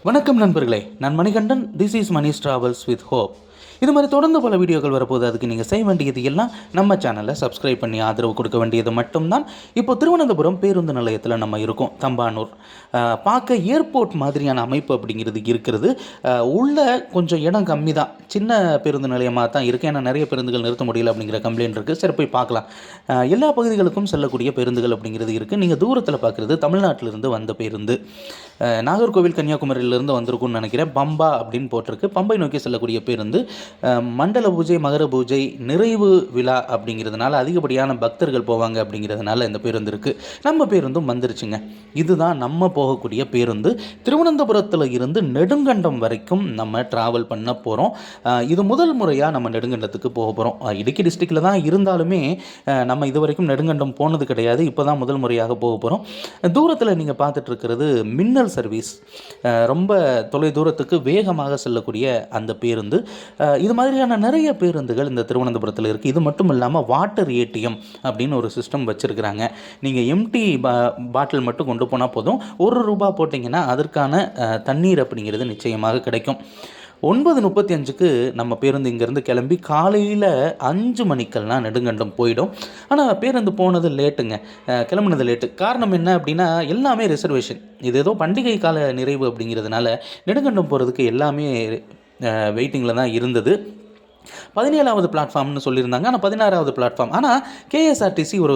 வணக்கம் நண்பர்களே, நான் Manikandan. This is Mani's travels with hope. இது மாதிரி தொடர்ந்து பல வீடியோக்கள் வரப்போது. அதுக்கு நீங்கள் செய்ய வேண்டியது எல்லாம் நம்ம சேனலை சப்ஸ்கிரைப் பண்ணி ஆதரவு கொடுக்க வேண்டியது மட்டும்தான். இப்போ திருவனந்தபுரம் பேருந்து நிலையத்தில் நம்ம இருக்கோம். தம்பானூர் பார்க்க ஏர்போர்ட் மாதிரியான அமைப்பு அப்படிங்கிறது இருக்கிறது. உள்ள கொஞ்சம் இடம் கம்மி தான், சின்ன பேருந்து நிலையமாக தான் இருக்குது. ஏன்னா நிறைய பேருந்துகள் நிறுத்த முடியல அப்படிங்கிற கம்ப்ளைண்ட் இருக்குது. சரி, போய் பார்க்கலாம். எல்லா பகுதிகளுக்கும் செல்லக்கூடிய பேருந்துகள் அப்படிங்கிறது இருக்குது. நீங்கள் தூரத்தில் பார்க்குறது தமிழ்நாட்டிலிருந்து வந்த பேருந்து. நாகர்கோவில் கன்னியாகுமரியிலிருந்து வந்திருக்கும்னு நினைக்கிறேன். பம்பா அப்படின்னு போட்டிருக்கு. பம்பை நோக்கி செல்லக்கூடிய பேருந்து. மண்டல பூஜை, மகர பூஜை, நிறைவு விழா அப்படிங்கிறதுனால அதிகப்படியான பக்தர்கள் போவாங்க அப்படிங்கிறதுனால இந்த பேருந்து இருக்குது. நம்ம பேருந்தும் வந்துருச்சுங்க. இதுதான் நம்ம போகக்கூடிய பேருந்து. திருவனந்தபுரத்தில் இருந்து நெடுங்கண்டம் வரைக்கும் நம்ம ட்ராவல் பண்ண போகிறோம். இது முதல் முறையாக நம்ம நெடுங்கண்டத்துக்கு போக போகிறோம். இடுக்கி டிஸ்ட்ரிக்டில் தான் இருந்தாலுமே நம்ம இது வரைக்கும் நெடுங்கண்டம் போனது கிடையாது. இப்போ தான் முதல் முறையாக போக போகிறோம். தூரத்தில் நீங்கள் பார்த்துட்ருக்கிறது மின்னல் சர்வீஸ். ரொம்ப தொலை தூரத்துக்கு வேகமாக செல்லக்கூடிய அந்த பேருந்து. இது மாதிரியான நிறைய பேருந்துகள் இந்த திருவனந்தபுரத்தில் இருக்குது. இது மட்டும் இல்லாமல் வாட்டர் ஏடிஎம் அப்படின்னு ஒரு சிஸ்டம் வச்சுருக்கிறாங்க. நீங்கள் எம்டி பாட்டில் மட்டும் கொண்டு போனால் போதும். ₹1 போட்டிங்கன்னா அதற்கான தண்ணீர் அப்படிங்கிறது நிச்சயமாக கிடைக்கும். 9:35க்கு நம்ம பேருந்து இங்கேருந்து கிளம்பி காலையில் 5 மணிக்கெல்லாம் நெடுங்கண்டம் போயிடும். ஆனால் பேருந்து போனது லேட்டுங்க, கிளம்புனது லேட்டு. காரணம் என்ன அப்படின்னா எல்லாமே ரிசர்வேஷன். இது ஏதோ பண்டிகை கால நிறைவு அப்படிங்கிறதுனால நெடுங்கண்டம் போகிறதுக்கு எல்லாமே வெயிட்டிங்கில் தான் இருந்தது. 17வது பிளாட்ஃபார்ம்னு சொல்லியிருந்தாங்க, ஆனால் 16வது பிளாட்ஃபார்ம். ஆனால் கேஎஸ்ஆர்டிசி ஒரு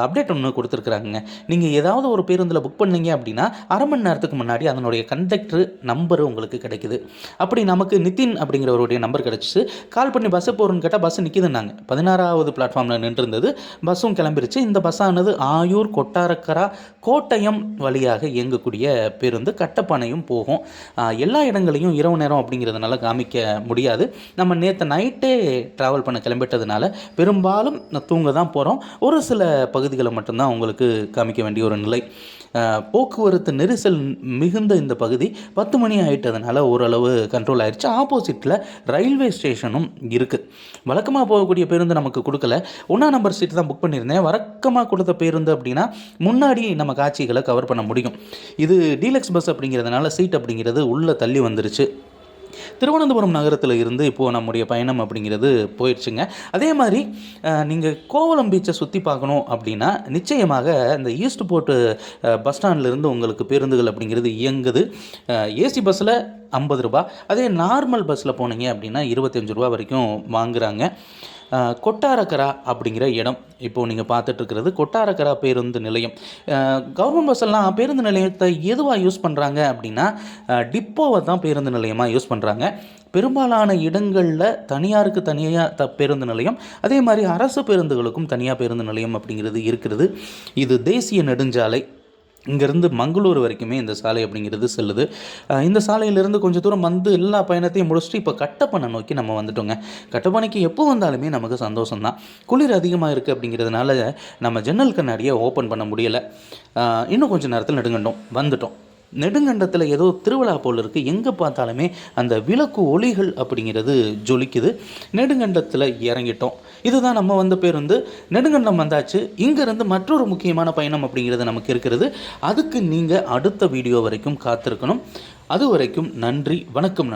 அப்டேட் ஒன்று கொடுத்துருக்குறாங்க. நீங்கள் ஏதாவது ஒரு பேருந்தில் புக் பண்ணீங்க அப்படின்னா அரை மணி நேரத்துக்கு முன்னாடி அதனுடைய கண்டக்டர் நம்பரு உங்களுக்கு கிடைக்குது. அப்படி நமக்கு நிதின் அப்படிங்கிறவருடைய நம்பர் கிடச்சிச்சு. கால் பண்ணி பஸ்ஸு போகிறோன்னு கேட்டால் பஸ்ஸு நிற்கிதுன்னாங்க. 16வது பிளாட்ஃபார்மில் நின்றுருந்தது. பஸ்ஸும் கிளம்பிருச்சு. இந்த பஸ்ஸானது ஆயூர், கொட்டாரக்கரா, கோட்டயம் வழியாக இயங்கக்கூடிய பேருந்து. கட்டப்பனையும் போகும். எல்லா இடங்களையும் இரவு நேரம் அப்படிங்கிறதுனால காமிக்க முடியாது. நம்ம நேற்று நைட்டே ட்ராவல் பண்ண கிளம்பிட்டதுனால பெரும்பாலும் தூங்க தான் போகிறோம். ஒரு சில பகுதிகளை மட்டும்தான் உங்களுக்கு காமிக்க வேண்டிய ஒரு நிலை. போக்குவரத்து நெரிசல் மிகுந்த இந்த பகுதி 10 மணி ஆகிட்டதுனால ஓரளவு கண்ட்ரோல் ஆயிடுச்சு. ஆப்போசிட்டில் ரயில்வே ஸ்டேஷனும் இருக்குது. வழக்கமாக போகக்கூடிய பேருந்து நமக்கு கொடுக்கல. 1ஆம் நம்பர் சீட் தான் புக் பண்ணியிருந்தேன். வழக்கமாக கொடுத்த பேருந்து அப்படின்னா முன்னாடி நம்ம காட்சிகளை கவர் பண்ண முடியும். இது டீலக்ஸ் பஸ் அப்படிங்கிறதுனால சீட் அப்படிங்கிறது உள்ளே தள்ளி வந்துருச்சு. திருவனந்தபுரம் நகரத்தில் இருந்து இப்போது நம்முடைய பயணம் அப்படிங்கிறது போயிடுச்சுங்க. அதே மாதிரி நீங்கள் கோவளம் பீச்சை சுற்றி பார்க்கணும் அப்படின்னா நிச்சயமாக இந்த ஈஸ்ட் போர்ட்டு பஸ் ஸ்டாண்ட்லேருந்து உங்களுக்கு பேருந்துகள் அப்படிங்கிறது இயங்குது. ஏசி பஸ்ஸில் ₹50. அதே நார்மல் பஸ்ஸில் போனீங்க அப்படின்னா ₹25 வரைக்கும் வாங்குகிறாங்க. கொட்டாரக்கரா அப்படிங்கிற இடம் இப்போது நீங்கள் பார்த்துட்ருக்கிறது கொட்டாரக்கரா பேருந்து நிலையம். கவர்மெண்ட் பஸ்ஸெல்லாம் பேருந்து நிலையத்தை எதுவாக யூஸ் பண்ணுறாங்க அப்படின்னா டிப்போவை தான் பேருந்து நிலையமாக யூஸ் பண்ணுறாங்க. பெரும்பாலான இடங்களில் தனியாருக்கு தனியாக பேருந்து நிலையம், அதே மாதிரி அரசு பேருந்துகளுக்கும் தனியாக பேருந்து நிலையம் அப்படிங்கிறது இருக்கிறது. இது தேசிய நெடுஞ்சாலை. இங்கேருந்து மங்களூர் வரைக்குமே இந்த சாலை அப்படிங்கிறது செல்லுது. இந்த சாலையிலேருந்து கொஞ்சம் தூரம் வந்து எல்லா பயணத்தையும் முடிச்சுட்டு இப்போ கட்டப்பனை நோக்கி நம்ம வந்துட்டோங்க. கட்டப்பனைக்கு எப்போ வந்தாலுமே நமக்கு சந்தோஷம்தான். குளிர் அதிகமாக இருக்குது அப்படிங்கிறதுனால நம்ம ஜன்னல் கண்ணாடியை ஓப்பன் பண்ண முடியலை. இன்னும் கொஞ்சம் நேரத்தில் நெடுங்கண்டம் வந்துட்டோம். நெடுங்கண்டத்தில் ஏதோ திருவிழா போல் இருக்குது. எங்கே பார்த்தாலுமே அந்த விளக்கு ஒளிகள் அப்படிங்கிறது ஜொலிக்குது. நெடுங்கண்டத்தில் இறங்கிட்டோம். இதுதான் நம்ம வந்த பேருந்து. நெடுங்கண்டம் வந்தாச்சு. இங்கேருந்து மற்றொரு முக்கியமான பயணம் அப்படிங்கிறது நமக்கு இருக்கிறது. அதுக்கு நீங்கள் அடுத்த வீடியோ வரைக்கும் காத்திருக்கணும். அது வரைக்கும் நன்றி, வணக்கம்.